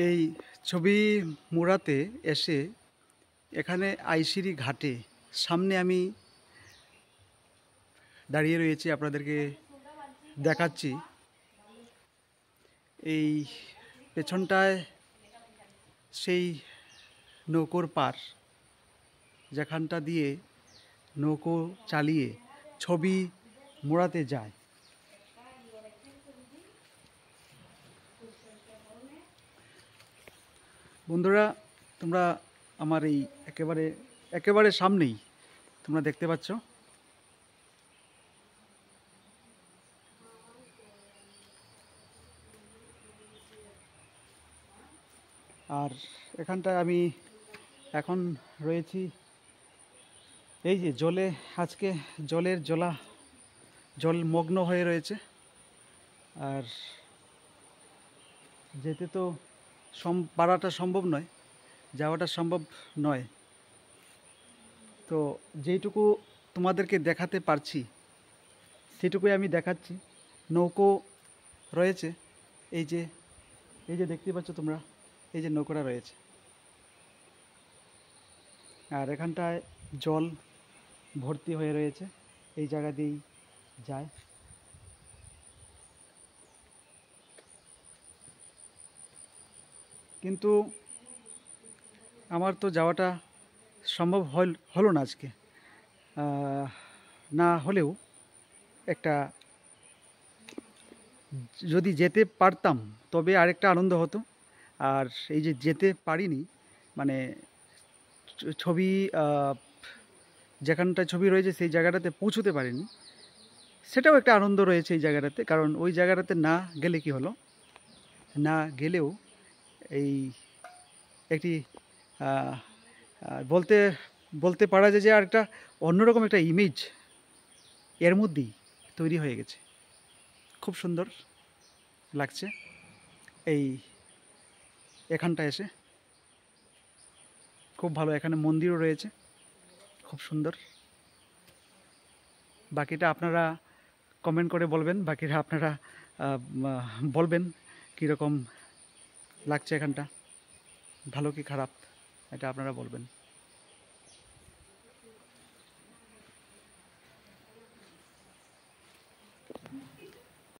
এই ছবি মোড়াতে এসে এখানে আইসিরি ঘাটে সামনে আমি দাঁড়িয়ে রয়েছি, আপনাদেরকে দেখাচ্ছি। এই পেছনটায় সেই নৌকোর পার, যেখানটা দিয়ে নৌকো চালিয়ে ছবি মোড়াতে যায়। বন্ধুরা, তোমরা আমার এই একেবারে সামনেই তোমরা দেখতে পাচ্ছ। আর এখানটায় আমি এখন রয়েছি এই যে জলে, আজকে জলমগ্ন হয়ে রয়েছে। আর যেতে তো পারাটা সম্ভব নয়, যাওয়াটা সম্ভব নয়। তো যেইটুকু তোমাদেরকে দেখাতে পারছি সেটুকুই আমি দেখাচ্ছি। নৌকো রয়েছে, এই যে দেখতে পাচ্ছ তোমরা, এই যে নৌকোটা রয়েছে। আর এখানটায় জল ভর্তি হয়ে রয়েছে, এই জায়গা দিয়েই যায়। কিন্তু আমার তো যাওয়াটা সম্ভব হলো না আজকে। না হলেও একটা, যদি যেতে পারতাম তবে আরেকটা আনন্দ হতো। আর এই যে যেতে পারিনি, মানে ছবি যেখানটায় ছবি রয়েছে সেই জায়গাটাতে পৌঁছতে পারিনি, সেটাও একটা আনন্দ রয়েছে এই জায়গাটাতে। কারণ ওই জায়গাটাতে না গেলে কি হলো, না গেলেও এই একটি বলতে বলতে পারা যায় যে আর একটা অন্যরকম একটা ইমেজ এর মধ্যেই তৈরি হয়ে গেছে। খুব সুন্দর লাগছে এই এখানটা এসে, খুব ভালো। এখানে মন্দিরও রয়েছে, খুব সুন্দর। বাকিটা আপনারা কমেন্ট করে বলবেন, বাকিটা আপনারা বলবেন কীরকম লাগছে এখানটা, ভালো কি খারাপ, এটা আপনারা বলবেন।